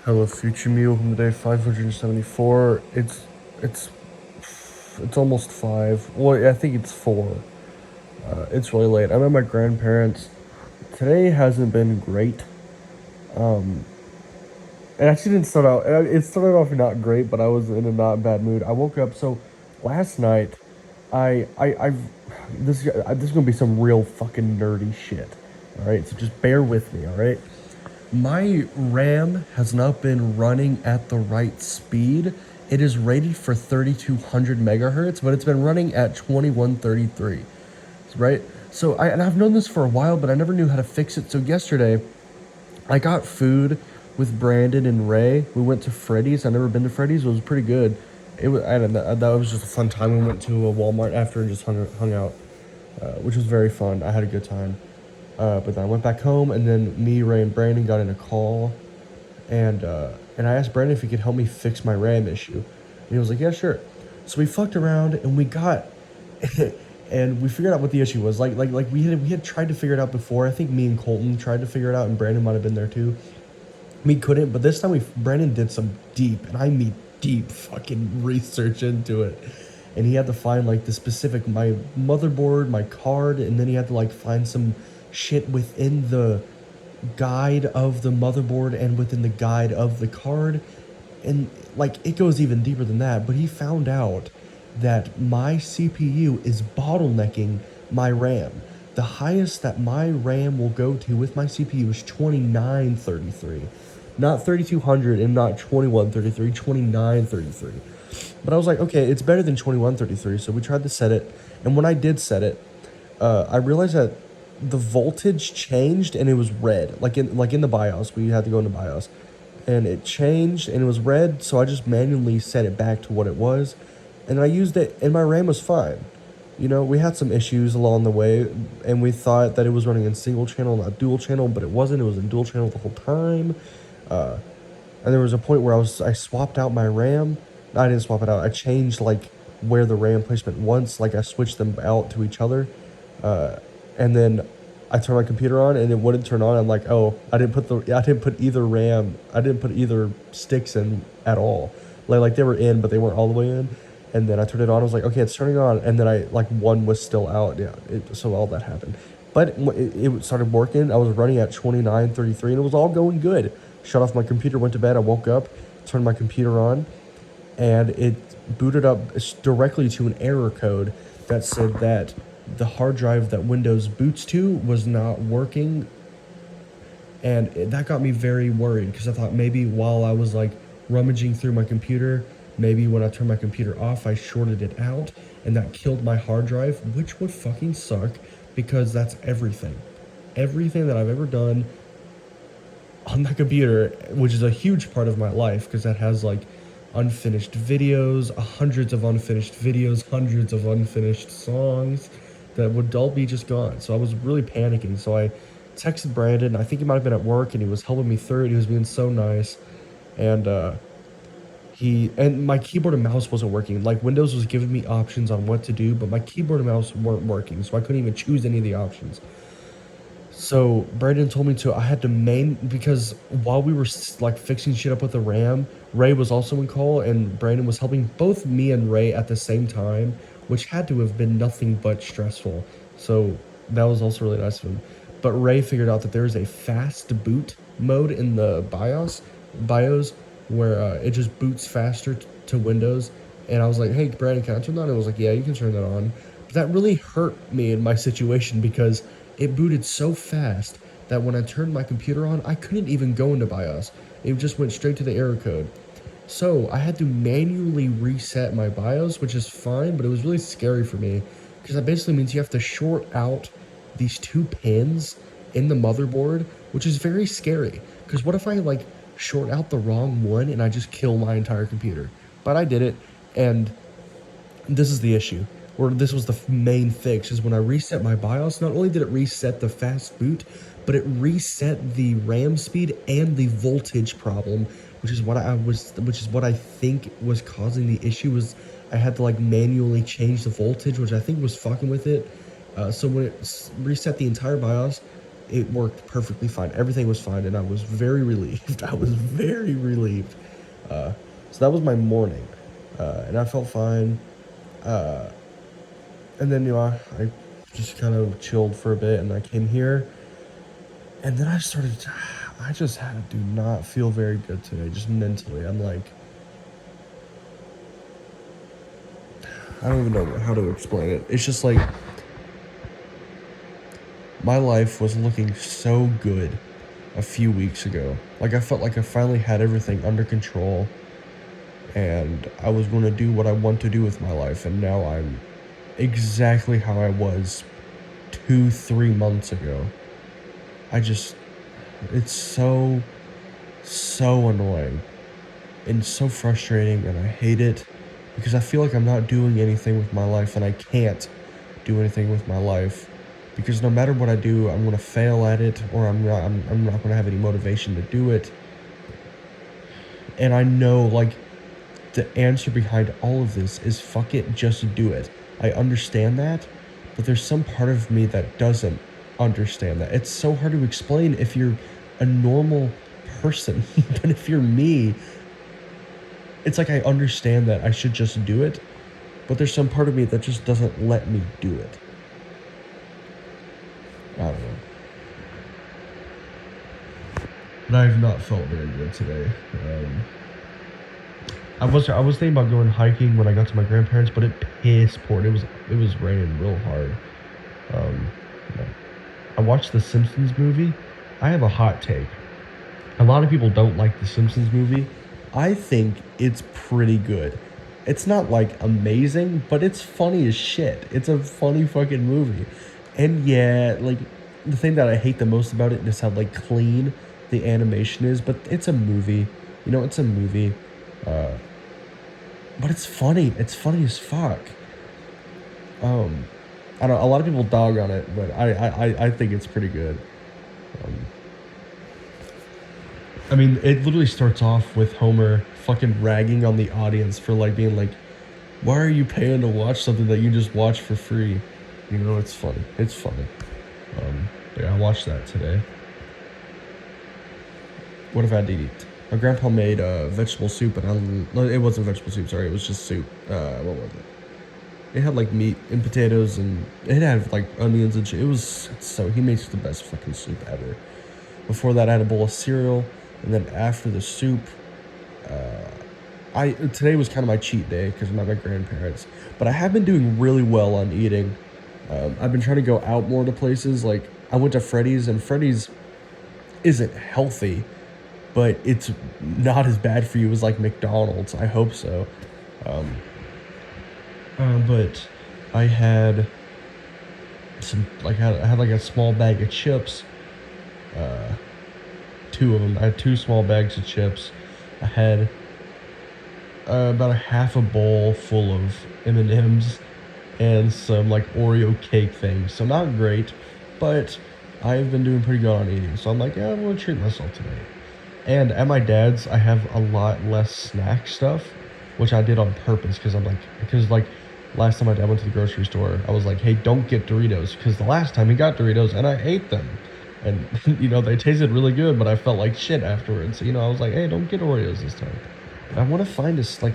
Hello, future me. Welcome to day 574. It's almost 5. Well, I think it's 4. It's really late. I'm at my grandparents. Today hasn't been great. Um, it actually didn't start out. It started off not great, but I was in a not bad mood. I woke up. So last night, I've this is gonna be some real fucking nerdy shit. All right, so just bear with me. All right. My RAM has not been running at the right speed. It is rated for 3200 megahertz, but it's been running at 2133, right? And I've known this for a while, but I never knew how to fix it. So yesterday, I got food with Brandon and Ray. We went to Freddy's. I've never been to Freddy's. It was pretty good. I don't know, that was just a fun time. We went to a Walmart after and just hung out, which was very fun. I had a good time. But then I went back home, and then me, Ray, and Brandon got in a call, and I asked Brandon if he could help me fix my RAM issue. And he was like, "Yeah, sure." So we fucked around, and we got, and we figured out what the issue was. Like we had tried to figure it out before. I think me and Colton tried to figure it out, and Brandon might have been there too. We couldn't, but this time Brandon did some deep, and I mean deep fucking research into it. And he had to find like the specific my motherboard, my card, and then he had to like find some shit within the guide of the motherboard and within the guide of the card. And like it goes even deeper than that, but he found out that my CPU is bottlenecking my RAM. The highest that my RAM will go to with my CPU is 2933. Not 3200 and not 2133, 2933. But I was like, okay, it's better than 2133, so we tried to set it. And when I did set it, I realized that the voltage changed and it was red. Like in the BIOS, we had to go into BIOS. And it changed and it was red, so I just manually set it back to what it was. And I used it and my RAM was fine. You know, we had some issues along the way, and we thought that it was running in single channel, not dual channel, but it wasn't. It was in dual channel the whole time. Uh, and there was a point where I swapped out my RAM. No, I didn't swap it out. I changed like where the RAM placement once. Like I switched them out to each other, and then I turned my computer on and it wouldn't turn on. I'm like, oh, I didn't put either RAM. I didn't put either sticks in at all. Like they were in, but they weren't all the way in. And then I turned it on. I was like, okay, it's turning on. And then one was still out. Yeah, so all that happened. But it started working. I was running at 2933 and it was all going good. Shut off my computer, went to bed. I woke up, turned my computer on, and it booted up directly to an error code that said that the hard drive that Windows boots to was not working. And that got me very worried because I thought maybe while I was like rummaging through my computer, maybe when I turned my computer off, I shorted it out and that killed my hard drive, which would fucking suck because that's everything. Everything that I've ever done on my computer, which is a huge part of my life because that has like unfinished videos, hundreds of unfinished videos, hundreds of unfinished songs that would all be just gone. So I was really panicking. So I texted Brandon. I think he might have been at work and he was helping me through it. He was being so nice. And my keyboard and mouse wasn't working. Like Windows was giving me options on what to do, but my keyboard and mouse weren't working, so I couldn't even choose any of the options. So Brandon told me I had to because while we were like fixing shit up with the RAM, Ray was also in call and Brandon was helping both me and Ray at the same time, which had to have been nothing but stressful. So that was also really nice of him. But Ray figured out that there is a fast boot mode in the BIOS, where it just boots faster to Windows. And I was like, hey, Brandon, can I turn that on? It was like, yeah, you can turn that on. But that really hurt me in my situation because it booted so fast that when I turned my computer on, I couldn't even go into BIOS. It just went straight to the error code. So I had to manually reset my BIOS, which is fine, but it was really scary for me because that basically means you have to short out these two pins in the motherboard, which is very scary. Because what if I like short out the wrong one and I just kill my entire computer? But I did it, and this is the issue, or this was the main fix, is when I reset my BIOS, not only did it reset the fast boot, but it reset the RAM speed and the voltage problem, which is what I think was causing the issue. Was I had to like manually change the voltage, which I think was fucking with it. So when it reset the entire BIOS, it worked perfectly fine. Everything was fine, and I was very relieved. I was very relieved. Uh, so that was my morning, and I felt fine. Uh, and then I just kind of chilled for a bit, and I came here, and then I started. I just do not feel very good today, just mentally. I'm like, I don't even know how to explain it. It's just like my life was looking so good a few weeks ago. Like I felt like I finally had everything under control and I was going to do what I want to do with my life, and now I'm exactly how I was 2-3 months ago. I just it's so annoying and so frustrating, and I hate it because I feel like I'm not doing anything with my life, and I can't do anything with my life because no matter what I do, I'm gonna fail at it, or I'm not gonna have any motivation to do it. And I know, like, the answer behind all of this is fuck it, just do it. I understand that, but there's some part of me that doesn't understand that. It's so hard to explain if you're a normal person, but if you're me, it's like I understand that I should just do it, but there's some part of me that just doesn't let me do it. I don't know. But I have not felt very good today. I was thinking about going hiking when I got to my grandparents, but it pissed poured. It was raining real hard. Um, yeah. I watched the Simpsons movie. I have a hot take. A lot of people don't like the Simpsons movie. I think it's pretty good. It's not like amazing, but it's funny as shit. It's a funny fucking movie. And yeah, like the thing that I hate the most about it is how like clean the animation is, but it's a movie. It's a movie. Uh, but it's funny. It's funny as fuck. Um, I don't. A lot of people dog on it, but I think it's pretty good. Um, I mean, it literally starts off with Homer fucking ragging on the audience for like being like, "Why are you paying to watch something that you just watch for free?" It's funny. It's funny. Yeah, I watched that today. What have I had to eat? My grandpa made vegetable soup, and no, it wasn't vegetable soup. Sorry, it was just soup. What was it? It had like meat and potatoes, and it had like onions and shit. He makes the best fucking soup ever. Before that, I had a bowl of cereal, and then after the soup, I today was kind of my cheat day because I'm at my grandparents. But I have been doing really well on eating. I've been trying to go out more to places. Like I went to Freddy's, and Freddy's isn't healthy, but it's not as bad for you as like McDonald's. I hope so. Um, but I had I had like a small bag of chips. Uh, Two of them. I had two small bags of chips. I had about a half a bowl full of M&Ms and some like Oreo cake things. So not great, but I've been doing pretty good on eating. So I'm like, yeah, I'm gonna treat myself today. And at my dad's, I have a lot less snack stuff, which I did on purpose because like last time my dad went to the grocery store, I was like, hey, don't get Doritos, because the last time he got Doritos and I ate them. And they tasted really good, but I felt like shit afterwards. I was like, hey, don't get Oreos this time. I want to find this like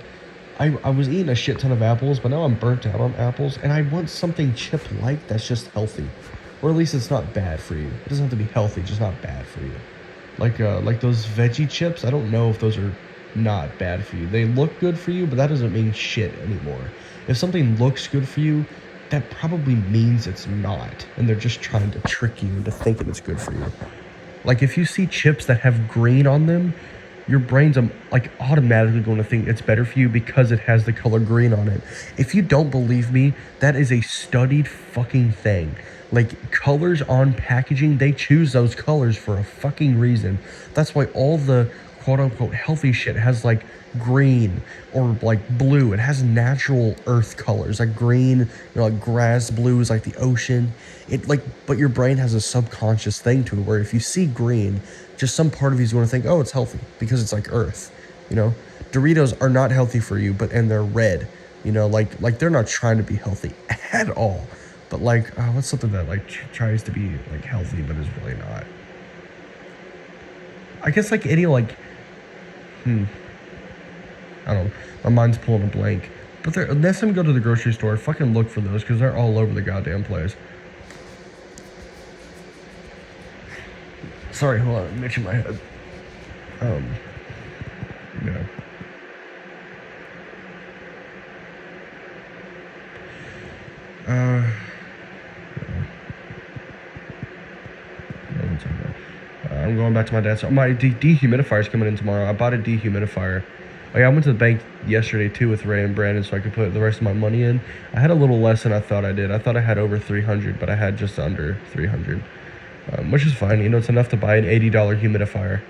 I was eating a shit ton of apples, but now I'm burnt out on apples, and I want something chip-like that's just healthy. Or at least it's not bad for you. It doesn't have to be healthy, just not bad for you. Like those veggie chips, I don't know if those are not bad for you. They look good for you, but that doesn't mean shit anymore. If something looks good for you, that probably means it's not, and they're just trying to trick you into thinking it's good for you. Like if you see chips that have green on them, your brain's like automatically going to think it's better for you because it has the color green on it. If you don't believe me, that is a studied fucking thing. Like colors on packaging, they choose those colors for a fucking reason. That's why all the quote unquote healthy shit has like green or like blue. It has natural earth colors like green, like grass. Blue is like the ocean. But your brain has a subconscious thing to it where if you see green, just some part of you is going to think, oh, it's healthy because it's like earth. Doritos are not healthy for you, and they're red. Like they're not trying to be healthy at all. But like, what's something that like tries to be like healthy but is really not? I guess like any like, I don't know. My mind's pulling a blank. But next time I go to the grocery store, fucking look for those because they're all over the goddamn place. Sorry, hold on, I'm itching my head. Yeah. Uh, I'm going back to my dad's. My dehumidifier is coming in tomorrow. I bought a dehumidifier. Oh yeah, I went to the bank yesterday too with Ray and Brandon so I could put the rest of my money in. I had a little less than I thought I did. I thought I had over 300, but I had just under 300, which is fine. You know, it's enough to buy an $80 humidifier.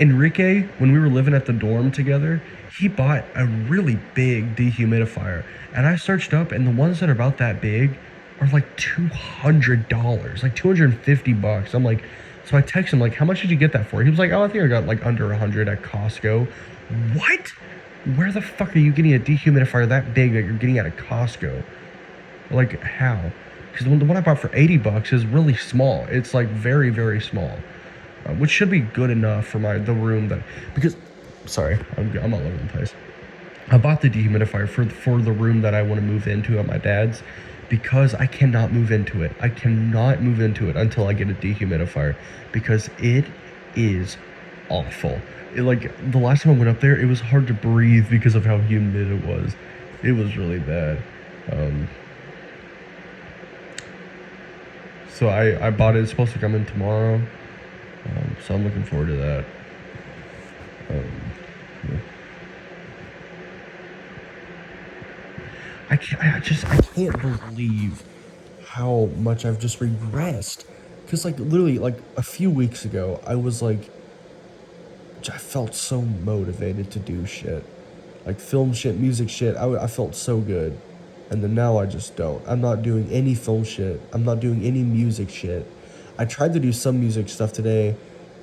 Enrique, when we were living at the dorm together, he bought a really big dehumidifier. And I searched up, and the ones that are about that big are like $200, like $250. I'm like, so I text him, like, how much did you get that for? He was like, oh, I think I got like under 100 at Costco. What? Where the fuck are you getting a dehumidifier that big that you're getting at a Costco? Like, how? Because the one I bought for $80 is really small. It's like very, very small. Which should be good enough for the room that, because, sorry, I'm all over the place. I bought the dehumidifier for the room that I want to move into at my dad's, because I cannot move into it. I cannot move into it until I get a dehumidifier, because it is awful. Like, the last time I went up there, it was hard to breathe because of how humid it was. It was really bad. So I bought it. It's supposed to come in tomorrow. So I'm looking forward to that. Yeah. I can't believe how much I've just regressed. Cause like literally like a few weeks ago, I felt so motivated to do shit, like film shit, music shit. I felt so good, and then now I just don't. I'm not doing any film shit. I'm not doing any music shit. I tried to do some music stuff today,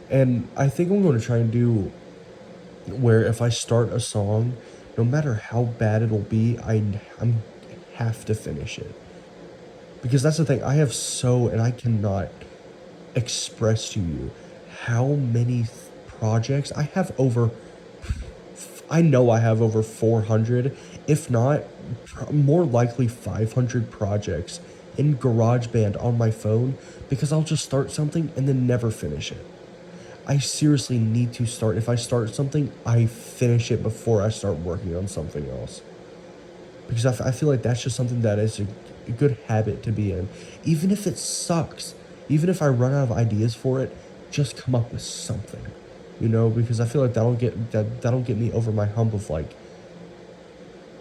and I think I'm going to try and do where if I start a song, no matter how bad it'll be, I'm have to finish it. Because that's the thing, and I cannot express to you how many projects I have over. I know I have over 400, if not more likely 500 projects in GarageBand on my phone because I'll just start something and then never finish it. I seriously need to start. If I start something, I finish it before I start working on something else. Because I feel like that's just something that is a good habit to be in. Even if it sucks, even if I run out of ideas for it, just come up with something. You know, because I feel like that'll get me over my hump of like,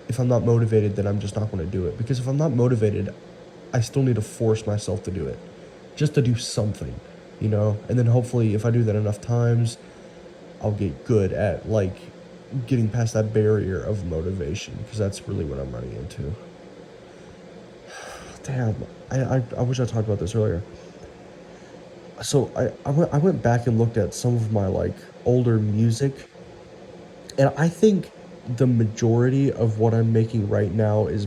if I'm not motivated, then I'm just not going to do it. Because if I'm not motivated, I still need to force myself to do it, just to do something, you know? And then hopefully if I do that enough times, I'll get good at like getting past that barrier of motivation, because that's really what I'm running into. Damn, I wish I talked about this earlier. So I went back and looked at some of my like older music, and I think the majority of what I'm making right now is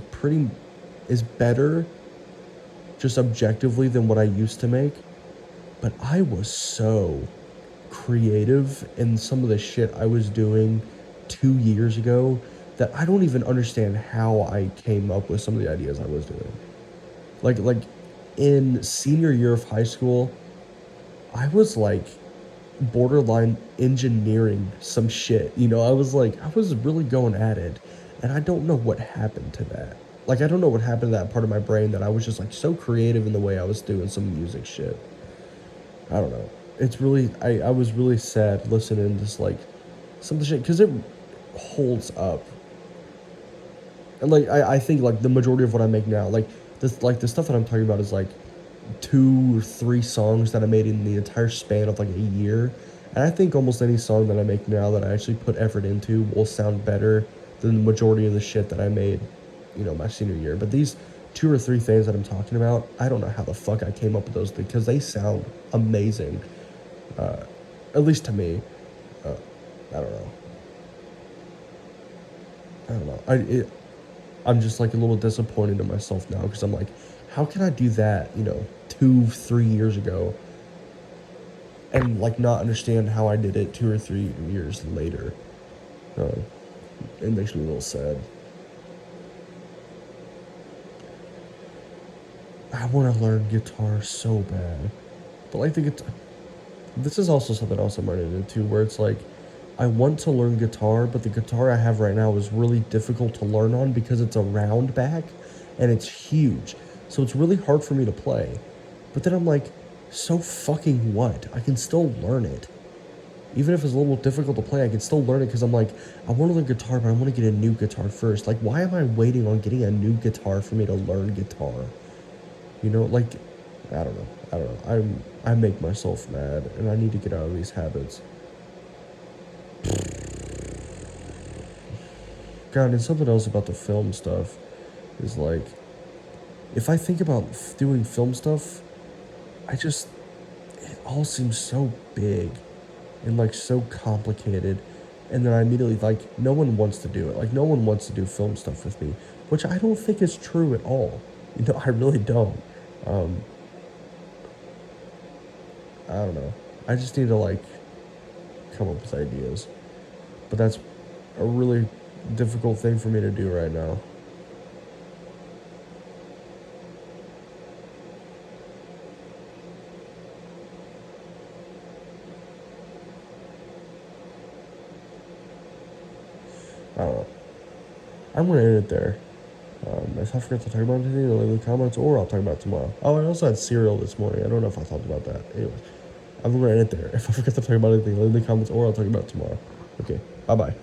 better just objectively than what I used to make. But I was so creative in some of the shit I was doing 2 years ago that I don't even understand how I came up with some of the ideas I was doing. Like in senior year of high school, I was like borderline engineering some shit. You know, I was really going at it, and I don't know what happened to that. Like I don't know what happened to that part of my brain that I was just like so creative in the way I was doing some music shit. I don't know. It's really I was really sad listening to just like some of the shit because it holds up. And like I think like the majority of what I make now, like the stuff that I'm talking about is like 2 or 3 songs that I made in the entire span of like a year. And I think almost any song that I make now that I actually put effort into will sound better than the majority of the shit that I made, you know, my senior year. But these 2 or 3 things that I'm talking about, I don't know how the fuck I came up with those because they sound amazing. At least to me. I don't know. I don't know. I'm just like a little disappointed in myself now because I'm like, how can I do that, 2, 3 years ago and like not understand how I did it 2 or 3 years later? Uh, it makes me a little sad. I want to learn guitar so bad, but like the guitar, this is also something else I'm running into where it's like, I want to learn guitar, but the guitar I have right now is really difficult to learn on because it's a round back and it's huge. So it's really hard for me to play. But then I'm like, so fucking what? I can still learn it. Even if it's a little difficult to play, I can still learn it because I'm like, I want to learn guitar, but I want to get a new guitar first. Like, why am I waiting on getting a new guitar for me to learn guitar? Like, I don't know. I don't know. I make myself mad, and I need to get out of these habits. God, and something else about the film stuff is like, if I think about doing film stuff, it all seems so big and like so complicated. And then I immediately, like, no one wants to do it. Like, no one wants to do film stuff with me, which I don't think is true at all. I really don't. Um, I don't know. I just need to, like, come up with ideas. But that's a really difficult thing for me to do right now. I don't know. I'm gonna end it there. If I forgot to talk about anything, leave in the comments, or I'll talk about it tomorrow. Oh, I also had cereal this morning. I don't know if I talked about that. Anyways, I'm gonna end it there. If I forgot to talk about anything, leave in the comments, or I'll talk about it tomorrow. Okay, bye bye.